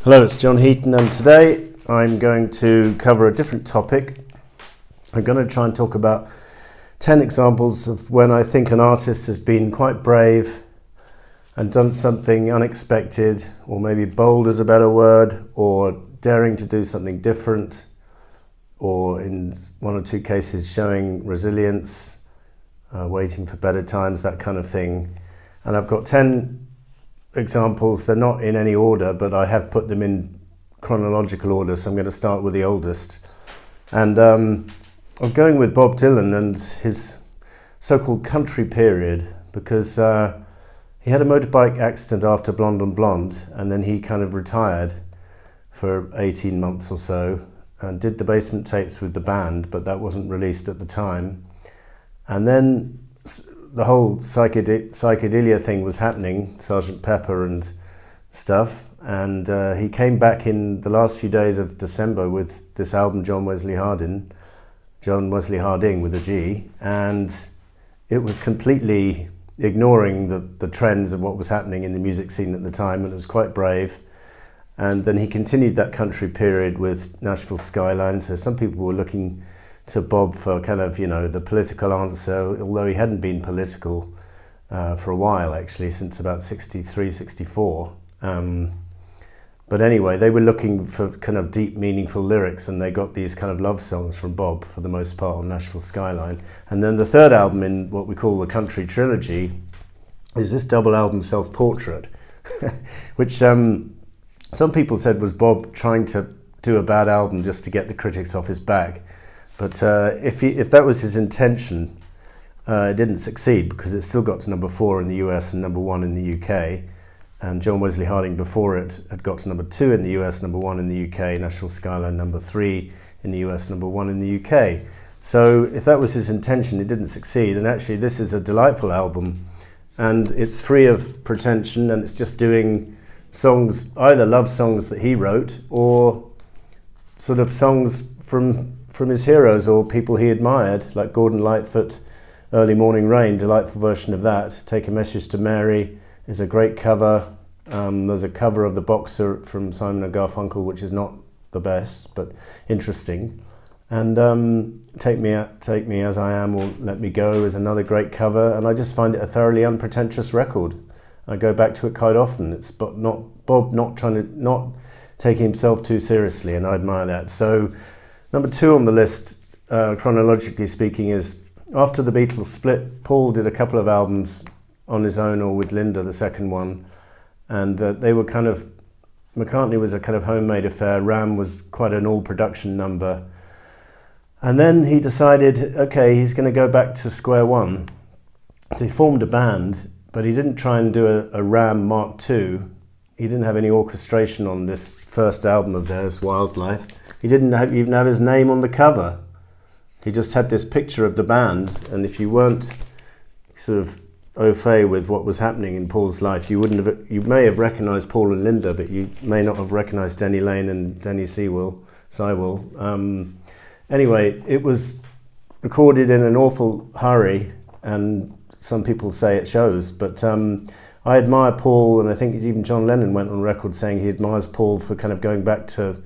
Hello, it's John Heaton, and today I'm going to cover a different topic. I'm going to try and talk about 10 examples of when I think an artist has been quite brave and done something unexpected, or maybe bold is a better word, or daring to do something different, or in one or two cases showing resilience, waiting for better times, that kind of thing. And I've got 10 examples. They're not in any order, but I have put them in chronological order, so I'm going to start with the oldest. And I'm going with Bob Dylan and his so-called country period, because he had a motorbike accident after Blonde on Blonde, and then he kind of retired for 18 months or so and did the Basement Tapes with the band, but that wasn't released at the time. And then the whole psychedelia thing was happening, Sgt. Pepper and stuff, and he came back in the last few days of December with this album, John Wesley Harding with a G, and it was completely ignoring the trends of what was happening in the music scene at the time, and it was quite brave. And then he continued that country period with Nashville Skyline, so some people were looking to Bob for kind of, the political answer, although he hadn't been political for a while, actually, since about 63, 64. But anyway, they were looking for kind of deep, meaningful lyrics, and they got these kind of love songs from Bob, for the most part, on Nashville Skyline. And then the third album in what we call the country trilogy is this double album, Self-Portrait, which some people said was Bob trying to do a bad album just to get the critics off his back. But if that was his intention, it didn't succeed, because it still got to number 4 in the US and number 1 in the UK. And John Wesley Harding before it had got to number 2 in the US, number 1 in the UK, Nashville Skyline number 3 in the US, number 1 in the UK. So if that was his intention, it didn't succeed. And actually this is a delightful album, and it's free of pretension, and it's just doing songs, either love songs that he wrote, or sort of songs from his heroes or people he admired, like Gordon Lightfoot, Early Morning Rain, delightful version of that. Take a Message to Mary is a great cover. There's a cover of The Boxer from Simon & Garfunkel, which is not the best, but interesting. And Take Me As I Am or Let Me Go is another great cover, and I just find it a thoroughly unpretentious record. I go back to it quite often. It's Bob not taking himself too seriously, and I admire that. So number 2 on the list, chronologically speaking, is after the Beatles split, Paul did a couple of albums on his own or with Linda, the second one, and they were kind of, McCartney was a kind of homemade affair, Ram was quite an all-production number, and then he decided, okay, he's going to go back to square one. So he formed a band, but he didn't try and do a Ram Mark II. He didn't have any orchestration on this first album of theirs, Wildlife. He didn't even have his name on the cover. He just had this picture of the band, and if you weren't sort of au fait with what was happening in Paul's life, you may have recognised Paul and Linda, but you may not have recognised Denny Laine and Denny Seiwell. Anyway, it was recorded in an awful hurry, and some people say it shows, but I admire Paul, and I think even John Lennon went on record saying he admires Paul for kind of going back to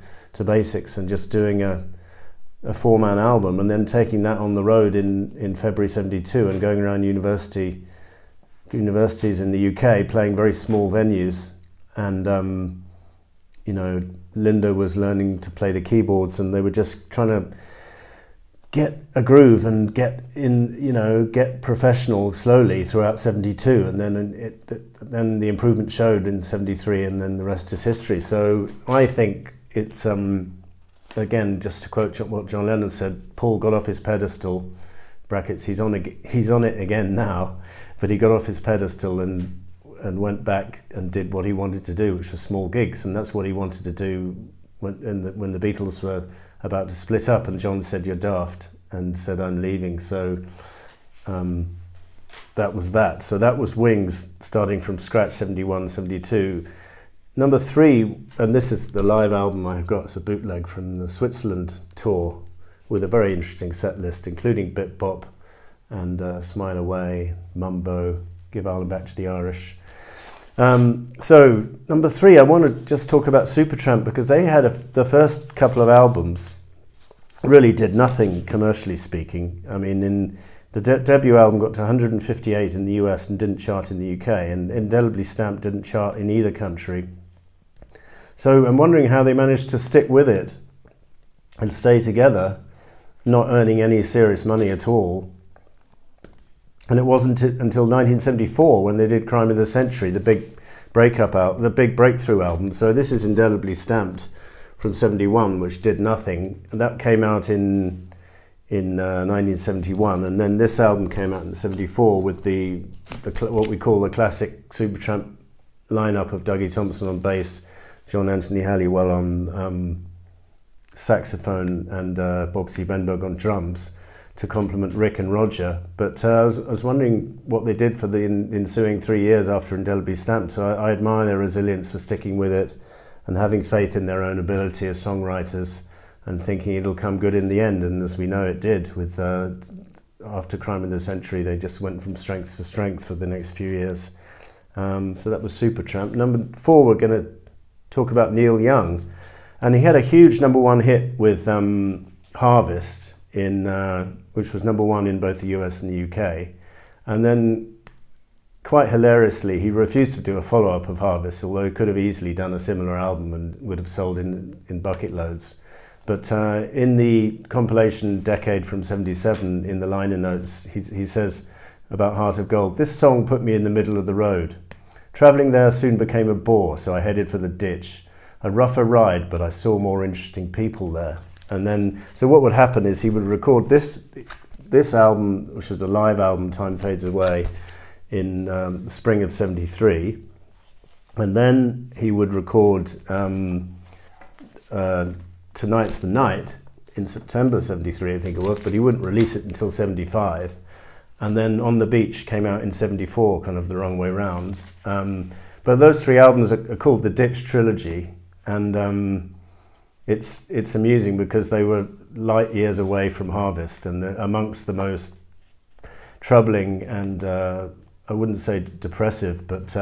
basics and just doing a 4-man album, and then taking that on the road in February 72 and going around universities in the UK playing very small venues. And Linda was learning to play the keyboards, and they were just trying to get a groove and get professional slowly throughout 72, and then the improvement showed in 73, and then the rest is history. So I think it's again, just to quote what John Lennon said, Paul got off his pedestal, brackets, he's on it again now, but he got off his pedestal and went back and did what he wanted to do, which was small gigs, and that's what he wanted to do when the Beatles were about to split up, and John said, "You're daft," and said, "I'm leaving." So that was that. So that was Wings, starting from scratch, 71, 72. Number 3, and this is the live album I've got, it's a bootleg from the Switzerland tour with a very interesting set list, including Bip Bop and Smile Away, Mumbo, Give Ireland Back to the Irish. So number 3, I want to just talk about Supertramp, because they had the first couple of albums really did nothing commercially speaking. I mean, in the debut album got to 158 in the US and didn't chart in the UK, and Indelibly Stamped didn't chart in either country. So I'm wondering how they managed to stick with it and stay together, not earning any serious money at all. And it wasn't until 1974 when they did Crime of the Century, the big breakthrough album. So this is Indelibly Stamped from 71, which did nothing, and that came out in 1971. And then this album came out in 74 with the what we call the classic Supertramp lineup of Dougie Thompson on bass, John Anthony Halliwell on saxophone, and Bob C. Benberg on drums, to complement Rick and Roger. But I was wondering what they did for the ensuing 3 years after Indelibly Stamped. So I admire their resilience for sticking with it and having faith in their own ability as songwriters and thinking it'll come good in the end. And as we know, it did. With after Crime of the Century, they just went from strength to strength for the next few years. So that was Supertramp. Number 4, we're going to talk about Neil Young. And he had a huge #1 hit with Harvest, which was #1 in both the US and the UK. And then, quite hilariously, he refused to do a follow-up of Harvest, although he could have easily done a similar album and would have sold in bucket loads. But in the compilation Decade from 77, in the liner notes, he says about Heart of Gold, "This song put me in the middle of the road. Travelling there soon became a bore, so I headed for the ditch. A rougher ride, but I saw more interesting people there." And then, so what would happen is he would record this album, which was a live album, Time Fades Away, in the spring of 73. And then he would record Tonight's the Night in September 73, I think it was, but he wouldn't release it until 75. And then On the Beach came out in 74, kind of the wrong way round. But those 3 albums are called the Ditch Trilogy. And it's amusing because they were light years away from Harvest, and amongst the most troubling and I wouldn't say depressive, but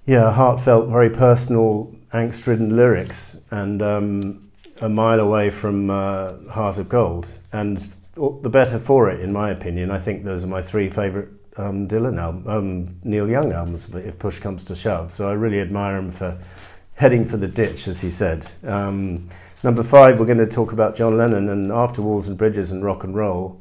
heartfelt, very personal, angst-ridden lyrics, and a mile away from Heart of Gold. And the better for it, in my opinion. I think those are my 3 favourite Neil Young albums, if push comes to shove. So I really admire him for heading for the ditch, as he said. Number 5, we're going to talk about John Lennon, and after Walls and Bridges and Rock and Roll,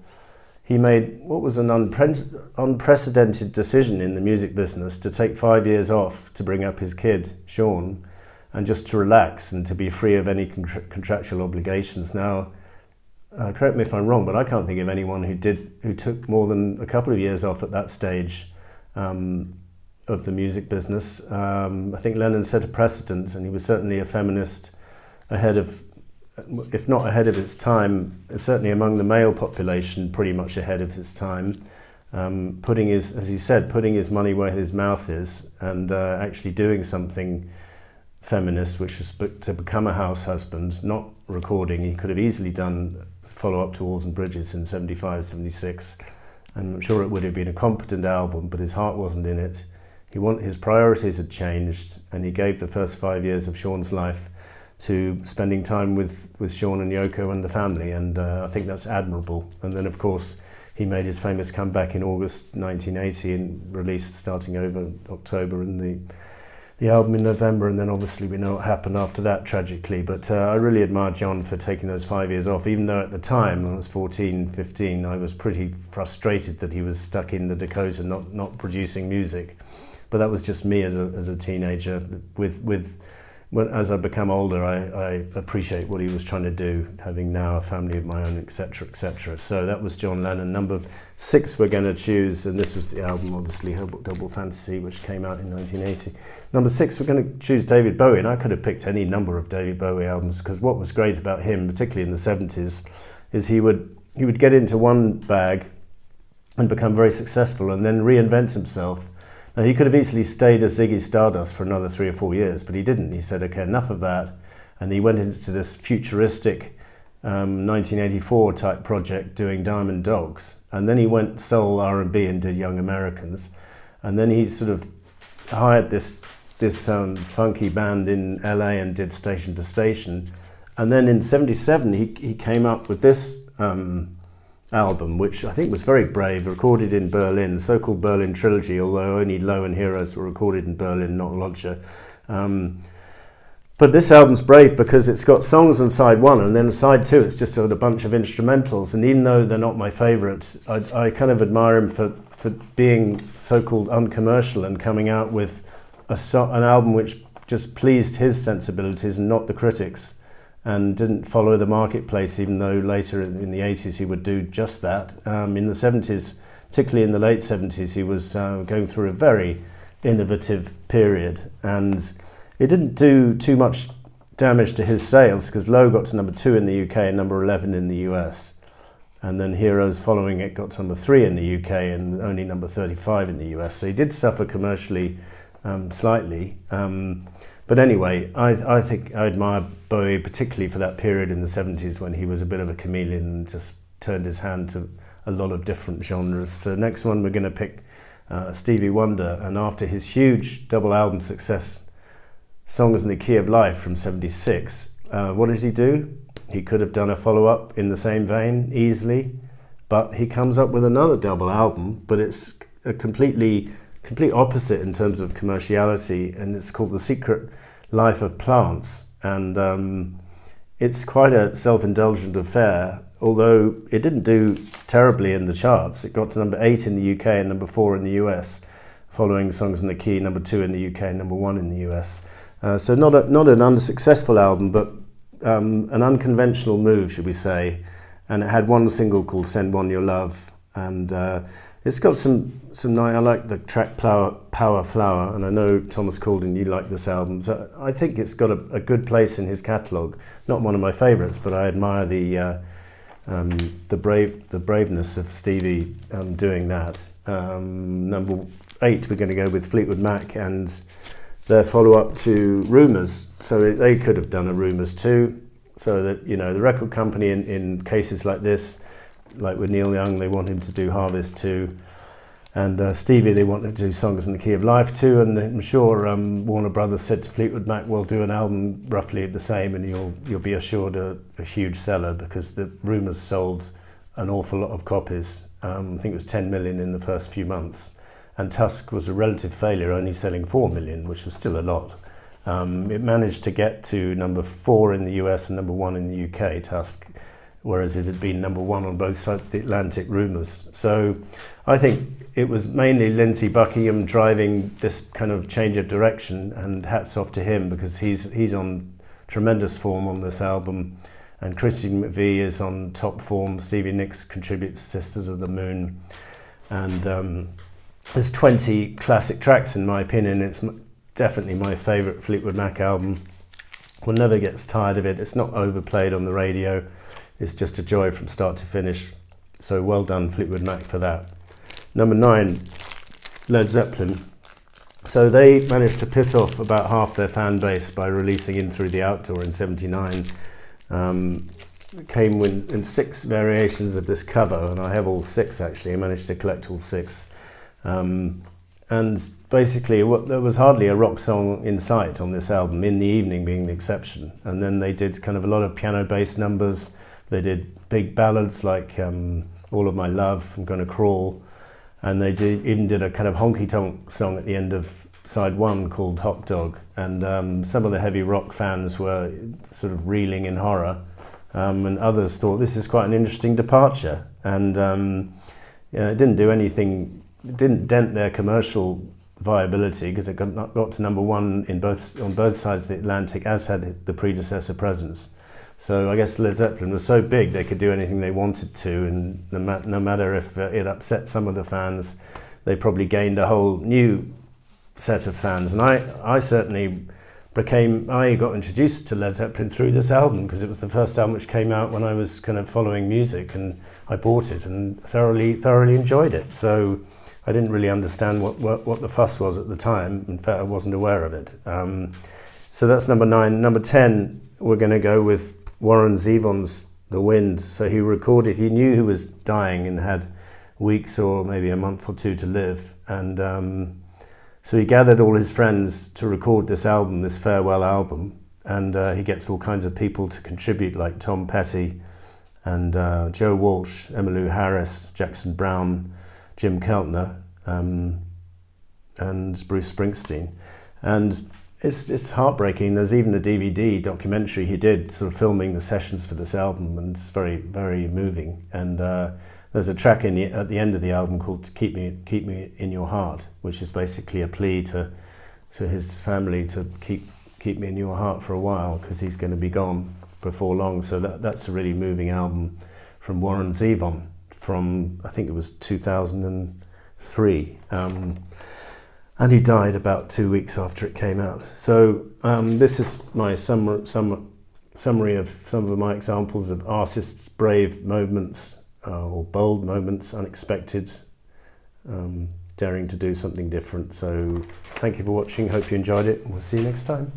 he made what was an unprecedented decision in the music business, to take 5 years off to bring up his kid, Sean, and just to relax and to be free of any contractual obligations. Now, correct me if I'm wrong, but I can't think of anyone who took more than a couple of years off at that stage of the music business. I think Lennon set a precedent, and he was certainly a feminist ahead of, if not ahead of its time, certainly among the male population, pretty much ahead of his time. Putting his, as he said, putting his money where his mouth is, and actually doing something feminist, which was to become a house husband, not recording. He could have easily done follow-up to Walls and Bridges in 75, 76, and I'm sure it would have been a competent album, but his heart wasn't in it. His priorities had changed, and he gave the first 5 years of Sean's life to spending time with Sean and Yoko and the family, and I think that's admirable. And then, of course, he made his famous comeback in August 1980 and released Starting Over October and the album in November, and then obviously we know what happened after that, tragically. But I really admire John for taking those 5 years off, even though at the time, when I was 14, 15, I was pretty frustrated that he was stuck in the Dakota not producing music. But that was just me as a teenager. As I become older, I appreciate what he was trying to do, having now a family of my own, etc., etc. So that was John Lennon. Number 6 we're going to choose, and this was the album, obviously, Double Fantasy, which came out in 1980. Number 6, we're going to choose David Bowie, and I could have picked any number of David Bowie albums, because what was great about him, particularly in the 70s, is he would get into one bag and become very successful and then reinvent himself. Now, he could have easily stayed as Ziggy Stardust for another 3 or 4 years, but he didn't. He said, okay, enough of that. And he went into this futuristic 1984 type project doing Diamond Dogs. And then he went soul R&B and did Young Americans. And then he sort of hired this funky band in LA and did Station to Station, and then in '77 he came up with this album, which I think was very brave, recorded in Berlin, so-called Berlin Trilogy, although only Low and Heroes were recorded in Berlin, not Lodger. But this album's brave because it's got songs on side one, and then side two it's just got a bunch of instrumentals, and even though they're not my favourite, I kind of admire him for being so-called uncommercial and coming out with an album which just pleased his sensibilities and not the critics, and didn't follow the marketplace, even though later in the 80s he would do just that. In the 70s, particularly in the late 70s, he was going through a very innovative period, and it didn't do too much damage to his sales because Low got to number 2 in the UK and number 11 in the US, and then Heroes following it got to number 3 in the UK and only number 35 in the US, so he did suffer commercially slightly. But anyway, I think I admire Bowie particularly for that period in the 70s when he was a bit of a chameleon and just turned his hand to a lot of different genres. So next one we're going to pick Stevie Wonder, and after his huge double album success, Songs in the Key of Life from '76, what does he do? He could have done a follow-up in the same vein easily, but he comes up with another double album, but it's a complete opposite in terms of commerciality, and it's called The Secret Life of Plants, and it's quite a self-indulgent affair, although it didn't do terribly in the charts. It got to number 8 in the UK and number 4 in the US, following Songs in the Key, number 2 in the UK and number 1 in the US. So not an unsuccessful album, but an unconventional move, should we say, and it had one single called Send One Your Love, and it's got some nice. I like the track Power Flower, and I know Thomas Coulden, you like this album, so I think it's got a good place in his catalogue. Not one of my favourites, but I admire the braveness of Stevie doing that. Number 8, we're going to go with Fleetwood Mac and their follow-up to Rumours. So they could have done a Rumours too. So that, you know, the record company in cases like this, like with Neil Young, they want him to do Harvest too, and Stevie, they want him to do Songs in the Key of Life too, and I'm sure Warner Brothers said to Fleetwood Mac, we'll do an album roughly the same and you'll be assured a huge seller, because the Rumours sold an awful lot of copies. I think it was 10 million in the first few months, and Tusk was a relative failure, only selling 4 million, which was still a lot. It managed to get to number 4 in the US and number 1 in the UK, Tusk, whereas it had been number 1 on both sides of the Atlantic, Rumours. So I think it was mainly Lindsey Buckingham driving this kind of change of direction, and hats off to him, because he's on tremendous form on this album, and Christian McVie is on top form. Stevie Nicks contributes Sisters of the Moon, and there's 20 classic tracks in my opinion. It's definitely my favourite Fleetwood Mac album. One never gets tired of it. It's not overplayed on the radio. It's just a joy from start to finish. So well done, Fleetwood Mac, for that. Number 9, Led Zeppelin. So they managed to piss off about half their fan base by releasing In Through the Outdoor in '79. It came in 6 variations of this cover, and I have all 6 actually. I managed to collect all 6. And basically there was hardly a rock song in sight on this album, In the Evening being the exception. And then they did kind of a lot of piano-based numbers. They did big ballads like All of My Love, I'm Gonna Crawl, and they even did a kind of honky-tonk song at the end of side 1 called Hot Dog, and some of the heavy rock fans were sort of reeling in horror, and others thought this is quite an interesting departure, and it didn't do anything, it didn't dent their commercial viability, because it got to number 1 on both sides of the Atlantic, as had the predecessor Presence. So I guess Led Zeppelin was so big they could do anything they wanted to, and no matter if it upset some of the fans, they probably gained a whole new set of fans. And I certainly I got introduced to Led Zeppelin through this album, because it was the first album which came out when I was kind of following music, and I bought it and thoroughly enjoyed it. So I didn't really understand what the fuss was at the time. In fact, I wasn't aware of it. So that's number 9. Number 10, we're going to go with Warren Zevon's The Wind. So he knew he was dying and had weeks or maybe a month or 2 to live, and So he gathered all his friends to record this album, this farewell album, and he gets all kinds of people to contribute, like Tom Petty and Joe Walsh, Emmylou Harris, Jackson Browne, Jim Keltner, and Bruce Springsteen. And it's heartbreaking. There's even a DVD documentary he did, sort of filming the sessions for this album, and it's very, very moving. And there's a track at the end of the album called "Keep Me in Your Heart," which is basically a plea to his family to keep me in your heart for a while, because he's going to be gone before long. So that's a really moving album from Warren Zevon from, I think it was 2003. And he died about 2 weeks after it came out. So this is my summary of some of my examples of artists' brave moments or bold moments, unexpected, daring to do something different. So thank you for watching. Hope you enjoyed it, and we'll see you next time.